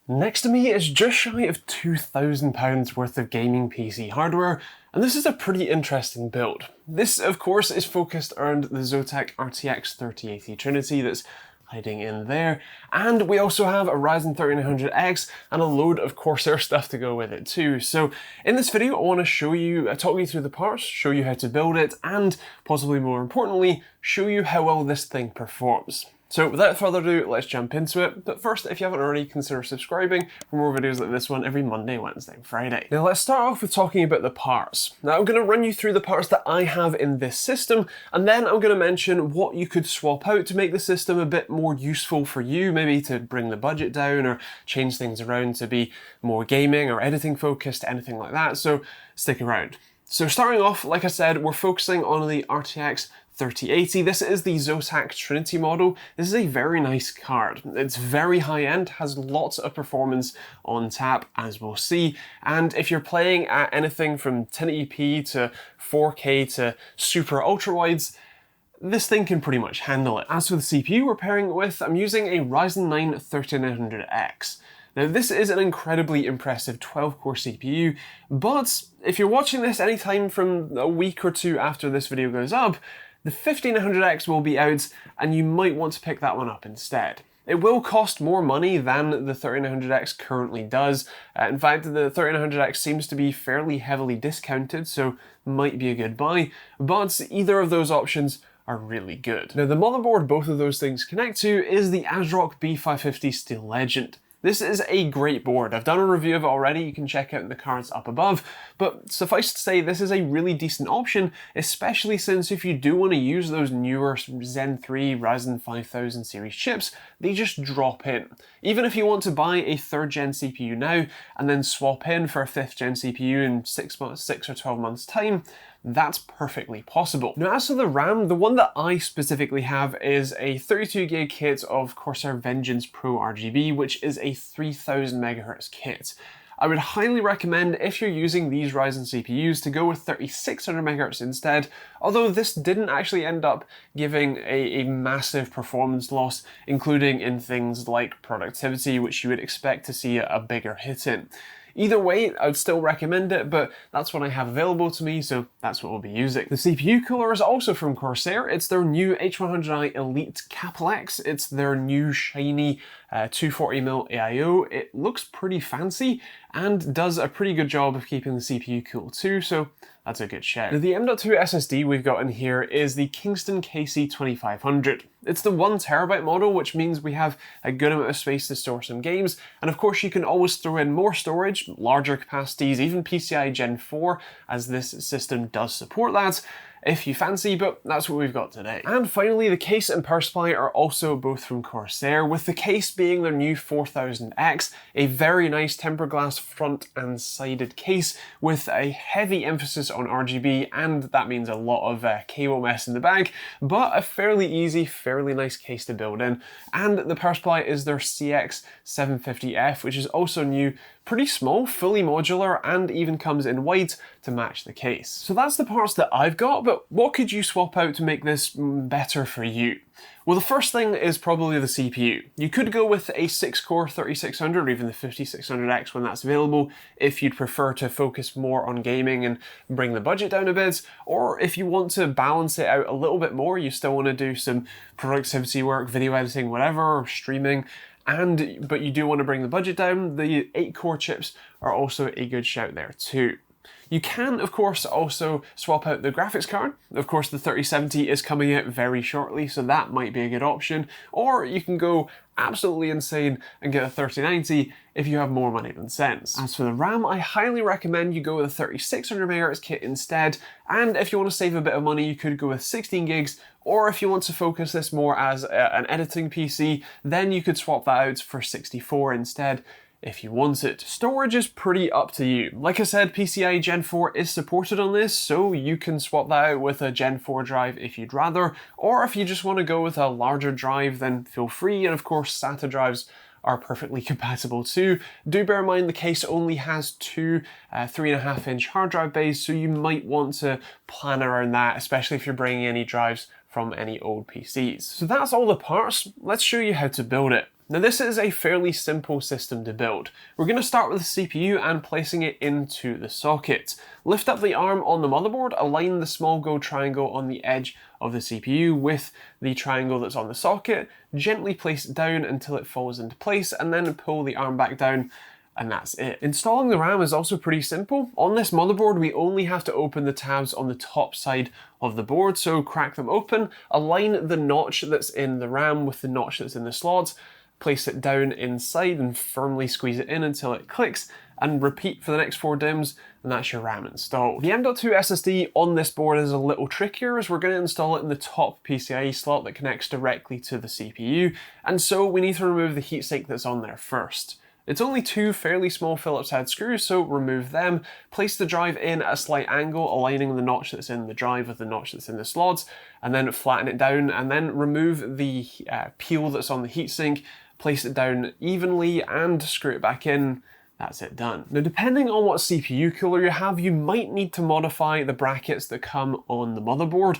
Next to me is just shy of £2,000 worth of gaming PC hardware, and this is a pretty interesting build. This, of course, is focused around the ZOTAC RTX 3080 Trinity that's hiding in there, and we also have a Ryzen 3900X and a load of Corsair stuff to go with it too. So in this video I want to show you, talk you through the parts, show you how to build it, and possibly more importantly, show you how well this thing performs. So without further ado, let's jump into it. But first, if you haven't already, consider subscribing for more videos like this one every Monday, Wednesday, and Friday. Now let's start off with talking about the parts. Now I'm going to run you through the parts that I have in this system, and then I'm going to mention what you could swap out to make the system a bit more useful for you, maybe to bring the budget down or change things around to be more gaming or editing focused, anything like that, so stick around. So starting off, like I said, we're focusing on the RTX 3080. This is the ZOTAC Trinity model. This is a very nice card. It's very high-end, has lots of performance on tap, as we'll see. And if you're playing at anything from 1080p to 4K to super ultra-wides, this thing can pretty much handle it. As for the CPU we're pairing it with, I'm using a Ryzen 9 3900X. Now this is an incredibly impressive 12-core CPU, but if you're watching this anytime from a week or two after this video goes up, the 1500X will be out and you might want to pick that one up instead. It will cost more money than the 3900X currently does. In fact, the 3900X seems to be fairly heavily discounted, so might be a good buy, but either of those options are really good. Now the motherboard both of those things connect to is the ASRock B550 Steel Legend. This is a great board. I've done a review of it already, you can check out the cards up above, but suffice to say this is a really decent option, especially since if you do want to use those newer Zen 3 Ryzen 5000 series chips, they just drop in. Even if you want to buy a 3rd gen CPU now and then swap in for a 5th gen CPU in 6 or 12 months time, that's perfectly possible. Now as for the RAM, the one that I specifically have is a 32GB kit of Corsair Vengeance Pro RGB, which is a 3000 MHz kit. I would highly recommend, if you're using these Ryzen CPUs, to go with 3600 MHz instead, although this didn't actually end up giving a massive performance loss, including in things like productivity, which you would expect to see a bigger hit in. Either way, I'd still recommend it, but that's what I have available to me, so that's what we'll be using. The CPU cooler is also from Corsair. It's their new H100i Elite X. It's their new shiny 240mm AIO. It looks pretty fancy and does a pretty good job of keeping the CPU cool too, so that's a good shout. Now, the M.2 SSD we've got in here is the Kingston KC2500. It's the 1TB model, which means we have a good amount of space to store some games, and of course you can always throw in more storage, larger capacities, even PCI Gen 4, as this system does support that, if you fancy, but that's what we've got today. And finally, the case and power supply are also both from Corsair, with the case being their new 4000X, a very nice tempered glass front and sided case with a heavy emphasis on RGB, and that means a lot of cable mess in the bag, but a fairly easy, fairly nice case to build in. And the power supply is their CX750F, which is also new, pretty small, fully modular, and even comes in white to match the case. So that's the parts that I've got, but what could you swap out to make this better for you? Well, the first thing is probably the CPU. You could go with a 6-core 3600 or even the 5600X when that's available if you'd prefer to focus more on gaming and bring the budget down a bit, or if you want to balance it out a little bit more, you still want to do some productivity work, video editing, whatever, or streaming, but you do want to bring the budget down, the 8-core chips are also a good shout there too. You can, of course, also swap out the graphics card. Of course, the 3070 is coming out very shortly, so that might be a good option. Or you can go absolutely insane and get a 3090 if you have more money than sense. As for the RAM, I highly recommend you go with a 3600 MHz kit instead, and if you want to save a bit of money, you could go with 16 gigs, or if you want to focus this more as an editing PC, then you could swap that out for 64 instead, if you want it. Storage is pretty up to you. Like I said, PCI Gen 4 is supported on this, so you can swap that out with a Gen 4 drive if you'd rather, or if you just want to go with a larger drive, then feel free, and of course SATA drives are perfectly compatible too. Do bear in mind the case only has two 3.5-inch hard drive bays, so you might want to plan around that, especially if you're bringing any drives from any old PCs. So that's all the parts. Let's show you how to build it. Now this is a fairly simple system to build. We're going to start with the CPU and placing it into the socket. Lift up the arm on the motherboard, align the small gold triangle on the edge of the CPU with the triangle that's on the socket, gently place it down until it falls into place, and then pull the arm back down, and that's it. Installing the RAM is also pretty simple. On this motherboard, we only have to open the tabs on the top side of the board, so crack them open, align the notch that's in the RAM with the notch that's in the slots, place it down inside and firmly squeeze it in until it clicks, and repeat for the next 4 DIMMs, and that's your RAM installed. The M.2 SSD on this board is a little trickier, as we're going to install it in the top PCIe slot that connects directly to the CPU, and so we need to remove the heatsink that's on there first. It's only 2 fairly small Phillips head screws, so remove them, place the drive in at a slight angle, aligning the notch that's in the drive with the notch that's in the slots, and then flatten it down, and then remove the peel that's on the heatsink, place it down evenly, and screw it back in. That's it done. Now, depending on what CPU cooler you have, you might need to modify the brackets that come on the motherboard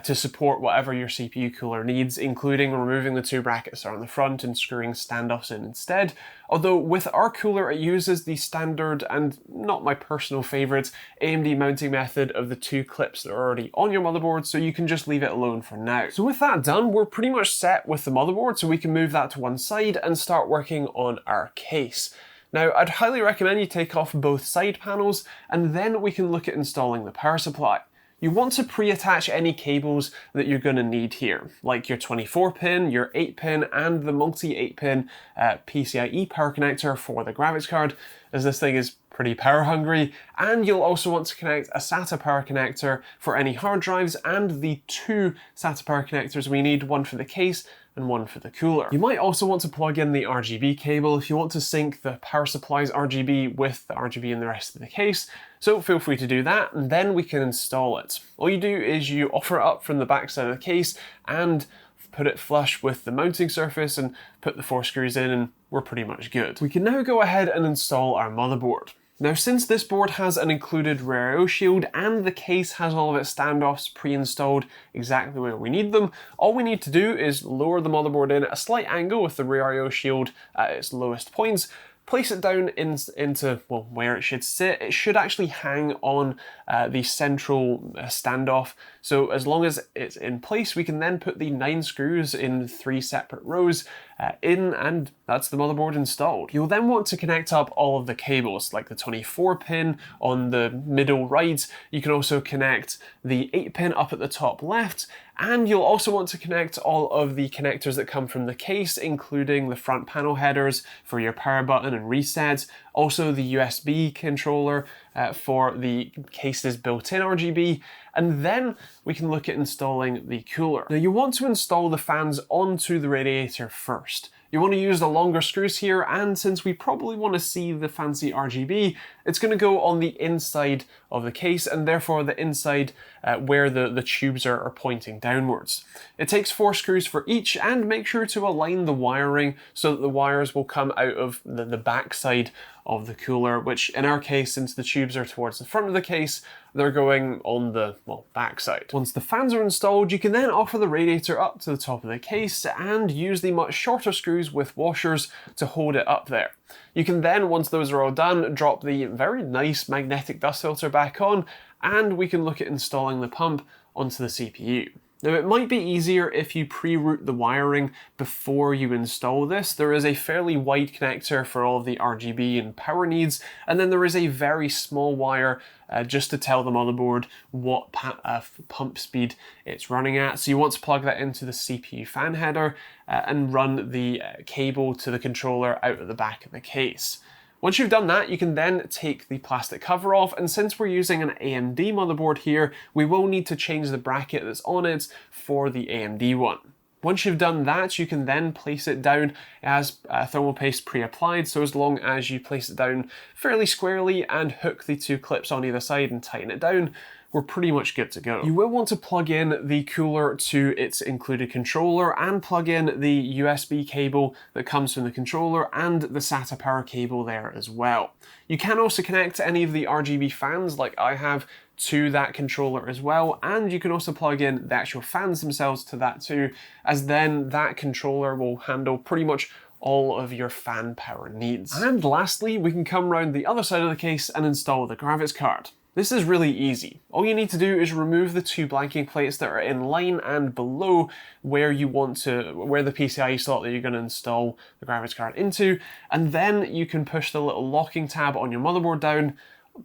to support whatever your CPU cooler needs, including removing the 2 brackets that are on the front and screwing standoffs in instead. Although with our cooler, it uses the standard and not my personal favorite AMD mounting method of the 2 clips that are already on your motherboard, so you can just leave it alone for now. So with that done, we're pretty much set with the motherboard, so we can move that to one side and start working on our case. Now, I'd highly recommend you take off both side panels, and then we can look at installing the power supply. You want to pre-attach any cables that you're going to need here, like your 24-pin, your 8-pin, and the multi-8-pin PCIe power connector for the graphics card, as this thing is pretty power hungry, and you'll also want to connect a SATA power connector for any hard drives, and the 2 SATA power connectors we need, one for the case and one for the cooler. You might also want to plug in the RGB cable if you want to sync the power supply's RGB with the RGB in the rest of the case, so feel free to do that, and then we can install it. All you do is you offer it up from the back side of the case and put it flush with the mounting surface and put the 4 screws in, and we're pretty much good. We can now go ahead and install our motherboard. Now, since this board has an included rear I/O shield and the case has all of its standoffs pre-installed exactly where we need them, all we need to do is lower the motherboard in at a slight angle with the rear I/O shield at its lowest points, place it down into, well, where it should sit. It should actually hang on the central standoff, so as long as it's in place, we can then put the 9 screws in 3 separate rows in, and that's the motherboard installed. You'll then want to connect up all of the cables, like the 24-pin on the middle right. You can also connect the 8-pin up at the top left, and you'll also want to connect all of the connectors that come from the case, including the front panel headers for your power button and resets, also the USB controller for the case's built-in RGB, and then we can look at installing the cooler. Now, you want to install the fans onto the radiator first. You want to use the longer screws here, and since we probably want to see the fancy RGB, it's going to go on the inside of the case, and therefore the inside where the tubes are pointing downwards. It takes 4 screws for each, and make sure to align the wiring so that the wires will come out of the back side of the cooler, which in our case, since the tubes are towards the front of the case, they're going on the, well, back side. Once the fans are installed, you can then offer the radiator up to the top of the case and use the much shorter screws with washers to hold it up there. You can then, once those are all done, drop the very nice magnetic dust filter back on, and we can look at installing the pump onto the CPU. Now, it might be easier if you pre-route the wiring before you install this. There is a fairly wide connector for all of the RGB and power needs, and then there is a very small wire just to tell the motherboard what pump speed it's running at. So you want to plug that into the CPU fan header and run the cable to the controller out of the back of the case. Once you've done that, you can then take the plastic cover off, and since we're using an AMD motherboard here, we will need to change the bracket that's on it for the AMD one. Once you've done that, you can then place it down as thermal paste pre-applied, so as long as you place it down fairly squarely and hook the 2 clips on either side and tighten it down, we're pretty much good to go. You will want to plug in the cooler to its included controller and plug in the USB cable that comes from the controller and the SATA power cable there as well. You can also connect any of the RGB fans like I have to that controller as well, and you can also plug in the actual fans themselves to that too, as then that controller will handle pretty much all of your fan power needs. And lastly, we can come around the other side of the case and install the graphics card. This is really easy. All you need to do is remove the two blanking plates that are in line and below where the PCIe slot that you're going to install the graphics card into, and then you can push the little locking tab on your motherboard down,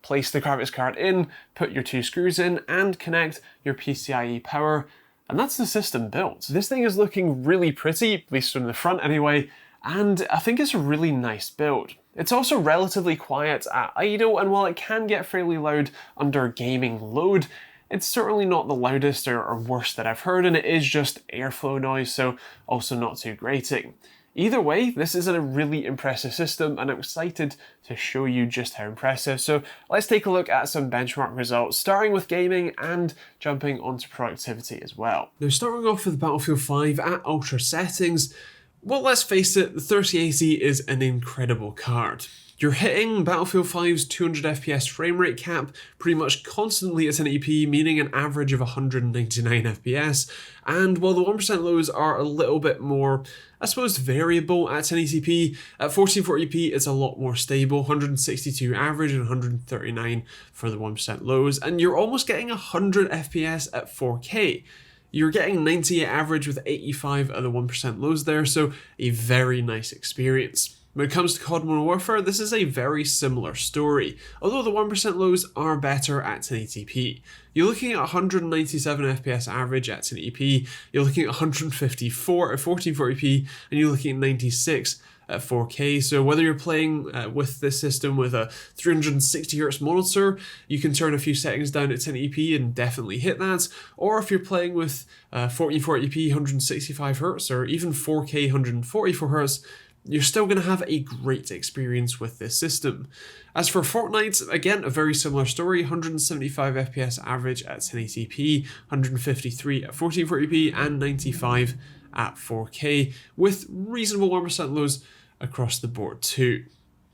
place the graphics card in, put your two screws in, and connect your PCIe power, and that's the system built. This thing is looking really pretty, at least from the front anyway, and I think it's a really nice build. It's also relatively quiet at idle, and while it can get fairly loud under gaming load, it's certainly not the loudest or worst that I've heard, and it is just airflow noise, so also not too grating. Either way, this is a really impressive system, and I'm excited to show you just how impressive. So let's take a look at some benchmark results, starting with gaming and jumping onto productivity as well. Now, starting off with Battlefield 5 at ultra settings, well, let's face it, the 3080 is an incredible card. You're hitting Battlefield 5's 200 FPS frame rate cap pretty much constantly at 1080p, meaning an average of 199 FPS, and while the 1% lows are a little bit more, I suppose, variable at 1080p, at 1440p it's a lot more stable, 162 average and 139 for the 1% lows, and you're almost getting 100 FPS at 4K. You're getting 90 average with 85 of the 1% lows there, so a very nice experience. When it comes to COD Modern Warfare, this is a very similar story, although the 1% lows are better at 1080p. You're looking at 197 FPS average at 1080p, you're looking at 154 at 1440p, and you're looking at 96 at 4K, so whether you're playing with this system with a 360Hz monitor, you can turn a few settings down at 1080p and definitely hit that, or if you're playing with 1440p 165Hz or even 4K 144Hz, you're still going to have a great experience with this system. As for Fortnite, again, a very similar story, 175 FPS average at 1080p, 153 at 1440p, and 95 at 4K, with reasonable 1% lows across the board too.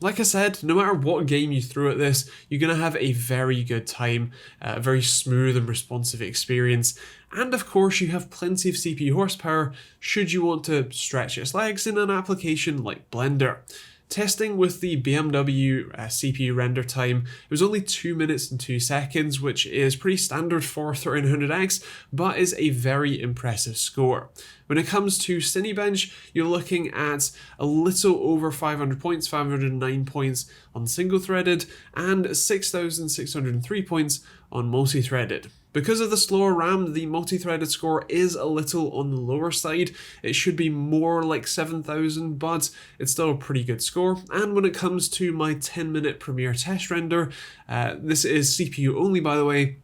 Like I said, no matter what game you throw at this, you're going to have a very good time, a very smooth and responsive experience, and of course you have plenty of CPU horsepower should you want to stretch its legs in an application like Blender. Testing with the BMW CPU render time, it was only 2 minutes and 2 seconds, which is pretty standard for 1300X, but is a very impressive score. When it comes to Cinebench, you're looking at a little over 500 points, 509 points on single-threaded, and 6,603 points on multi-threaded. Because of the slower RAM, the multi-threaded score is a little on the lower side. It should be more like 7,000, but it's still a pretty good score. And when it comes to my 10-minute Premiere test render, this is CPU only, by the way,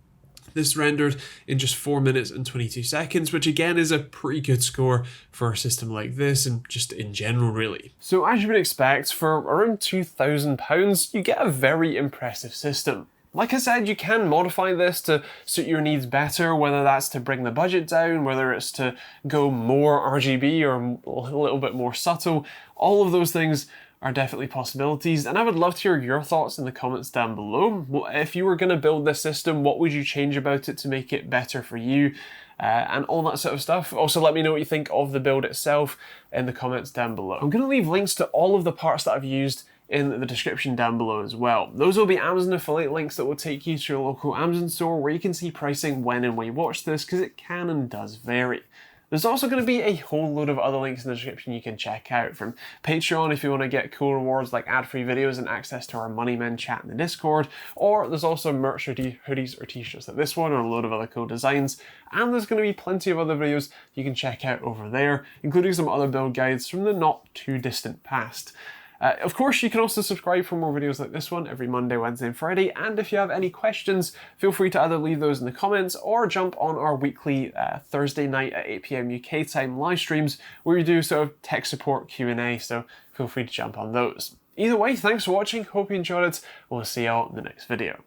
this rendered in just 4 minutes and 22 seconds, which again is a pretty good score for a system like this and just in general really. So as you would expect, for around £2,000, you get a very impressive system. Like I said, you can modify this to suit your needs better, whether that's to bring the budget down, whether it's to go more RGB or a little bit more subtle. All of those things are definitely possibilities, and I would love to hear your thoughts in the comments down below. If you were going to build this system, what would you change about it to make it better for you? And all that sort of stuff. Also, let me know what you think of the build itself in the comments down below. I'm going to leave links to all of the parts that I've used in the description down below as well. Those will be Amazon affiliate links that will take you to your local Amazon store where you can see pricing when and where you watch this, because it can and does vary. There's also going to be a whole load of other links in the description you can check out, from Patreon if you want to get cool rewards like ad-free videos and access to our Money Men chat in the Discord, or there's also merch or hoodies or t-shirts like this one, or a load of other cool designs, and there's going to be plenty of other videos you can check out over there, including some other build guides from the not too distant past. Of course, you can also subscribe for more videos like this one every Monday, Wednesday, and Friday. And if you have any questions, feel free to either leave those in the comments or jump on our weekly Thursday night at 8 PM UK time live streams where we do sort of tech support Q&A. So feel free to jump on those. Either way, thanks for watching. Hope you enjoyed it. We'll see you all in the next video.